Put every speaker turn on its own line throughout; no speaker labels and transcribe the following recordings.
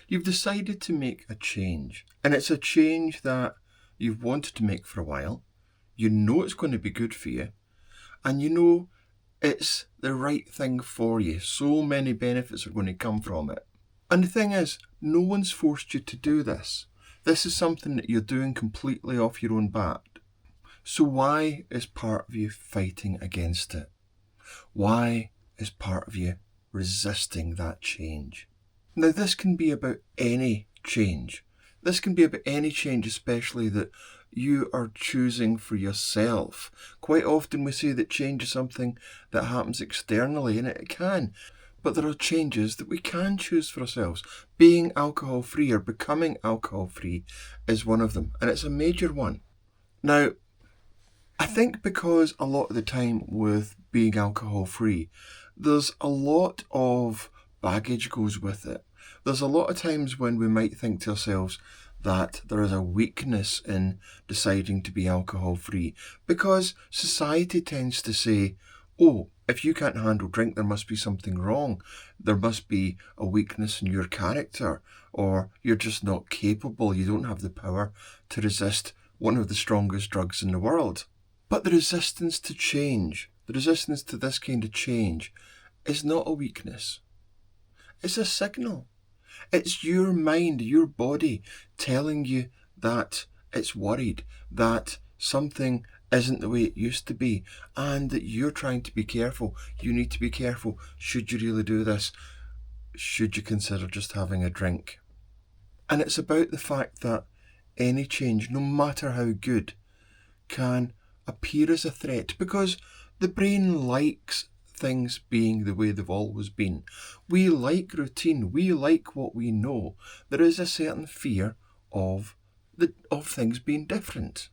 You've decided to make a change, and it's a change that you've wanted to make for a while. You know it's going to be good for you, and you know it's the right thing for you. So many benefits are going to come from it. And the thing is, no one's forced you to do this. This is something that you're doing completely off your own bat. So why is part of you fighting against it? Why is part of you resisting that change? Now, this can be about any change. This can be about any change, especially that you are choosing for yourself. Quite often we say that change is something that happens externally, and it can. But there are changes that we can choose for ourselves. Being alcohol-free or becoming alcohol-free is one of them, and it's a major one. Now, I think because a lot of the time with being alcohol-free, there's a lot of baggage goes with it. There's a lot of times when we might think to ourselves that there is a weakness in deciding to be alcohol-free because society tends to say, oh, if you can't handle drink, there must be something wrong. There must be a weakness in your character, or you're just not capable. You don't have the power to resist one of the strongest drugs in the world. But the resistance to change, the resistance to this kind of change, is not a weakness. It's a signal. It's your mind, your body telling you that it's worried, that something isn't the way it used to be, and that you're trying to be careful. You need to be careful. Should you really do this? Should you consider just having a drink? And it's about the fact that any change, no matter how good, can appear as a threat because the brain likes things being the way they've always been. We like routine. We like what we know. There is a certain fear of things being different.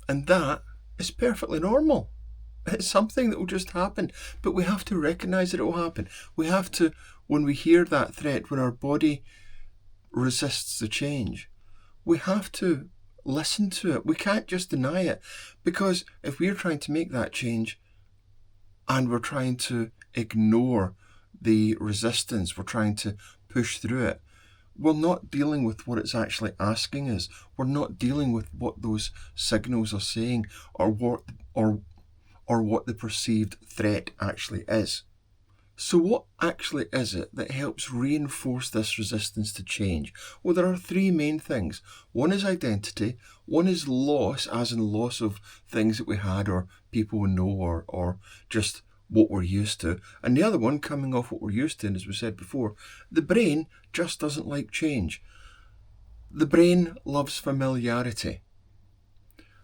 And that is perfectly normal. It's something that will just happen. But we have to recognise that it will happen. We have to, when we hear that threat, when our body resists the change, we have to listen to it. We can't just deny it. Because if we're trying to make that change and we're trying to ignore the resistance, we're trying to push through it, we're not dealing with what it's actually asking us. We're not dealing with what those signals are saying or what the perceived threat actually is. So what actually is it that helps reinforce this resistance to change? Well, there are three main things. One is identity, one is loss, as in loss of things that we had or people we know or just what we're used to. And the other one, coming off what we're used to, and as we said before, the brain just doesn't like change. The brain loves familiarity.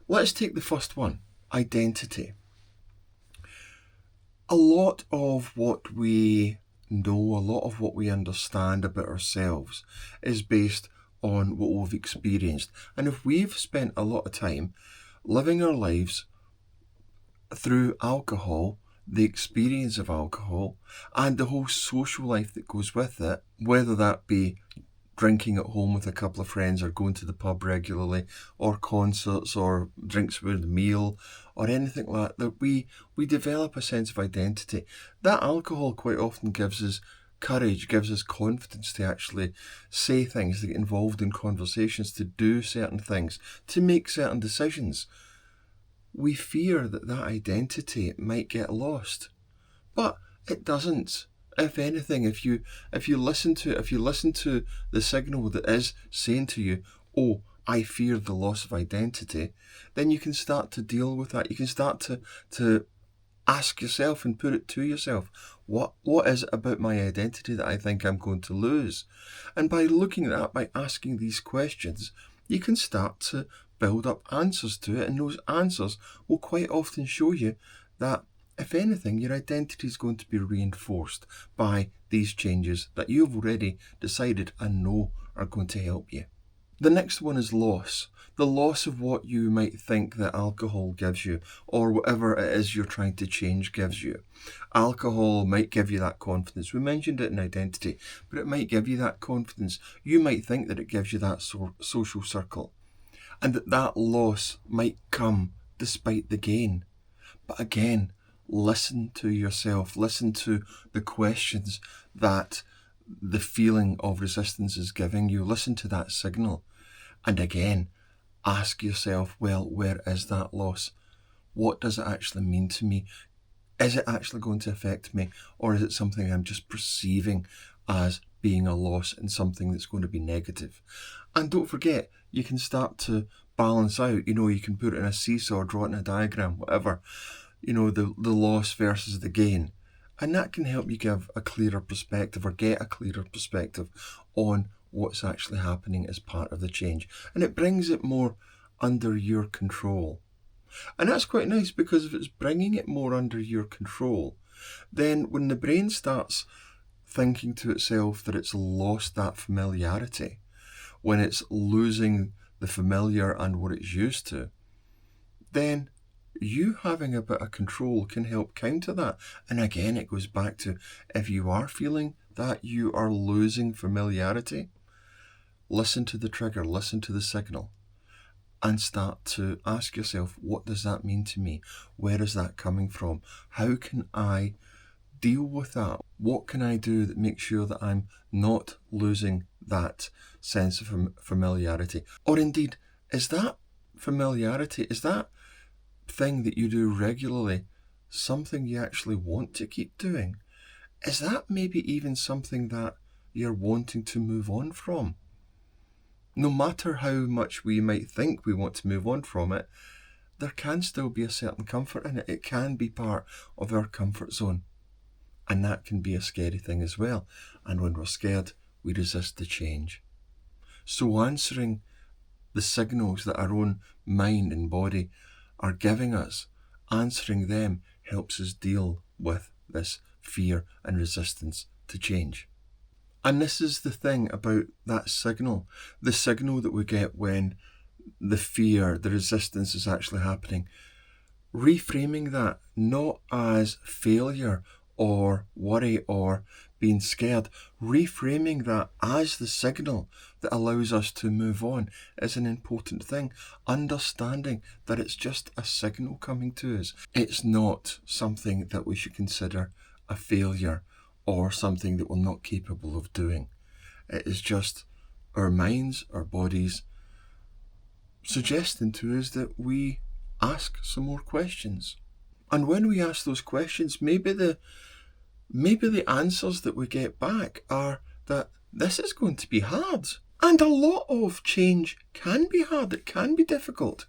Let's take the first one, identity. A lot of what we know, a lot of what we understand about ourselves is based on what we've experienced. And if we've spent a lot of time living our lives through alcohol, the experience of alcohol, and the whole social life that goes with it, whether that be drinking at home with a couple of friends or going to the pub regularly or concerts or drinks with a meal or anything like that, we develop a sense of identity. That alcohol quite often gives us courage, gives us confidence to actually say things, to get involved in conversations, to do certain things, to make certain decisions. We fear that identity might get lost, but it doesn't. If anything, if you listen to the signal that is saying to you, oh, I fear the loss of identity, then you can start to deal with that. You can start to ask yourself and put it to yourself, what is it about my identity that I think I'm going to lose? And by looking at that, by asking these questions, you can start to build up answers to it, and those answers will quite often show you that if anything, your identity is going to be reinforced by these changes that you've already decided and know are going to help you. The next one is loss. The loss of what you might think that alcohol gives you or whatever it is you're trying to change gives you. Alcohol might give you that confidence. We mentioned it in identity, but it might give you that confidence. You might think that it gives you that social circle and that loss might come despite the gain. But again, listen to yourself, listen to the questions that the feeling of resistance is giving you. Listen to that signal. And again, ask yourself, well, where is that loss? What does it actually mean to me? Is it actually going to affect me? Or is it something I'm just perceiving as being a loss and something that's going to be negative? And don't forget, you can start to balance out. You can put it in a seesaw, draw it in a diagram, whatever. The loss versus the gain. And that can help you give a clearer perspective or get a clearer perspective on what's actually happening as part of the change. And it brings it more under your control. And that's quite nice, because if it's bringing it more under your control, then when the brain starts thinking to itself that it's lost that familiarity, when it's losing the familiar and what it's used to, then you having a bit of control can help counter that. And again, it goes back to, if you are feeling that you are losing familiarity, listen to the trigger, listen to the signal, and start to ask yourself, what does that mean to me? Where is that coming from? How can I deal with that? What can I do that makes sure that I'm not losing that sense of familiarity? Or indeed, is that familiarity, is that thing that you do regularly something you actually want to keep doing? Is that maybe even something that you're wanting to move on from? No matter how much we might think we want to move on from it, there can still be a certain comfort in it. It can be part of our comfort zone. And that can be a scary thing as well. And when we're scared, we resist the change. So answering the signals that our own mind and body are giving us, answering them helps us deal with this fear and resistance to change. And this is the thing about that signal, the signal that we get when the fear, the resistance is actually happening. Reframing that not as failure or worry or being scared, reframing that as the signal that allows us to move on is an important thing. Understanding that it's just a signal coming to us. It's not something that we should consider a failure or something that we're not capable of doing. It is just our minds, our bodies, suggesting to us that we ask some more questions. And when we ask those questions, maybe the answers that we get back are that this is going to be hard. And a lot of change can be hard. It can be difficult.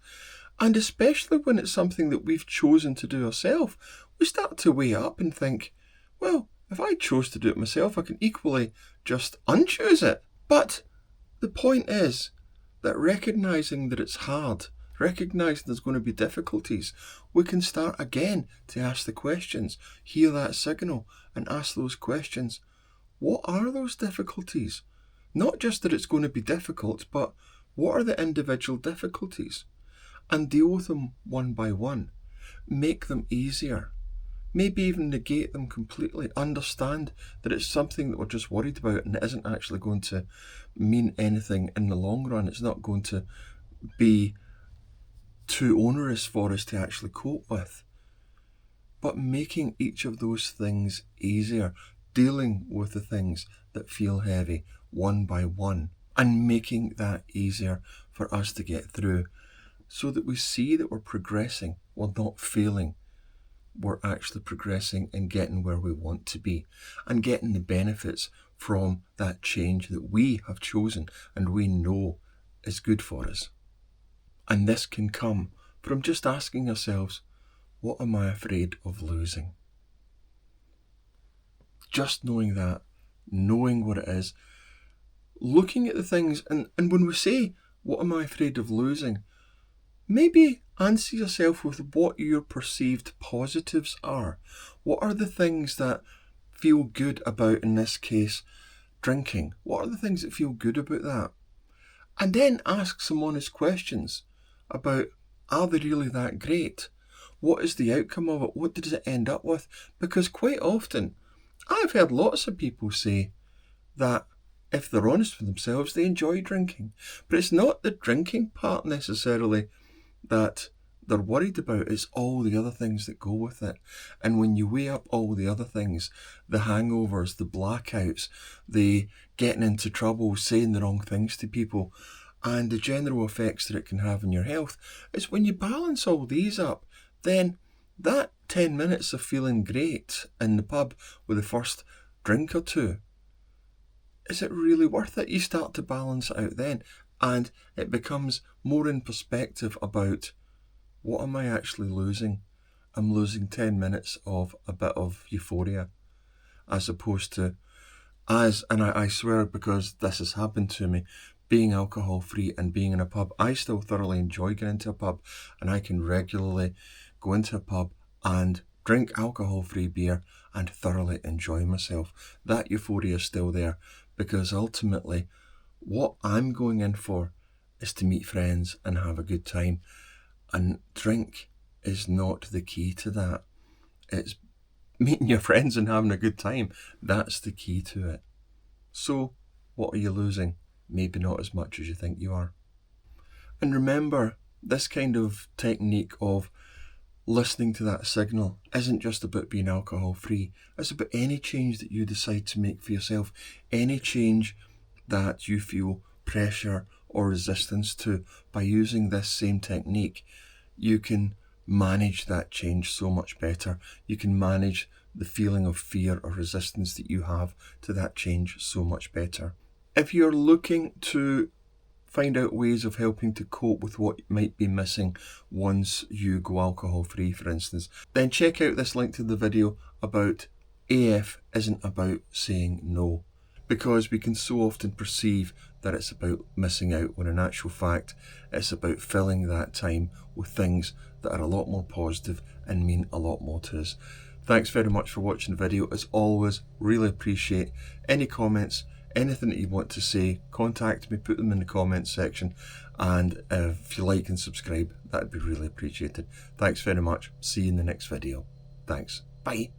And especially when it's something that we've chosen to do ourselves, we start to weigh up and think, well, if I chose to do it myself, I can equally just unchoose it. But the point is that recognising that it's hard, recognising there's going to be difficulties, we can start again to ask the questions, hear that signal and ask those questions. What are those difficulties? Not just that it's going to be difficult, but what are the individual difficulties? And deal with them one by one. Make them easier. Maybe even negate them completely. Understand that it's something that we're just worried about and it isn't actually going to mean anything in the long run. It's not going to be too onerous for us to actually cope with. But making each of those things easier, dealing with the things that feel heavy one by one, and making that easier for us to get through so that we see that we're progressing, we're not failing. We're actually progressing and getting where we want to be and getting the benefits from that change that we have chosen and we know is good for us. And this can come from just asking ourselves, what am I afraid of losing? Just knowing that, knowing what it is, looking at the things, and when we say, what am I afraid of losing? Maybe answer yourself with what your perceived positives are. What are the things that feel good about, in this case, drinking? What are the things that feel good about that? And then ask some honest questions about, are they really that great? What is the outcome of it? What does it end up with? Because quite often, I've heard lots of people say that if they're honest with themselves, they enjoy drinking. But it's not the drinking part necessarily that they're worried about is all the other things that go with it. And when you weigh up all the other things, the hangovers, the blackouts, the getting into trouble, saying the wrong things to people, and the general effects that it can have on your health, is when you balance all these up, then that 10 minutes of feeling great in the pub with the first drink or two, is it really worth it? You start to balance it out then, and it becomes more in perspective about, what am I actually losing? I'm losing 10 minutes of a bit of euphoria, as opposed to, and I swear, because this has happened to me, being alcohol free and being in a pub, I still thoroughly enjoy going into a pub, and I can regularly go into a pub and drink alcohol free beer and thoroughly enjoy myself. That euphoria is still there, because ultimately what I'm going in for is to meet friends and have a good time, and drink is not the key to that. It's meeting your friends and having a good time. That's the key to it. So what are you losing? Maybe not as much as you think you are. And remember, this kind of technique of listening to that signal isn't just about being alcohol free. It's about any change that you decide to make for yourself, any change that you feel pressure or resistance to. By using this same technique, you can manage that change so much better. You can manage the feeling of fear or resistance that you have to that change so much better. If you're looking to find out ways of helping to cope with what might be missing once you go alcohol free, for instance, then check out this link to the video about AF isn't about saying no. Because we can so often perceive that it's about missing out, when in actual fact it's about filling that time with things that are a lot more positive and mean a lot more to us. Thanks very much for watching the video. As always, really appreciate any comments, anything that you want to say. Contact me, put them in the comments section, and if you like and subscribe, that'd be really appreciated. Thanks very much. See you in the next video. Thanks. Bye.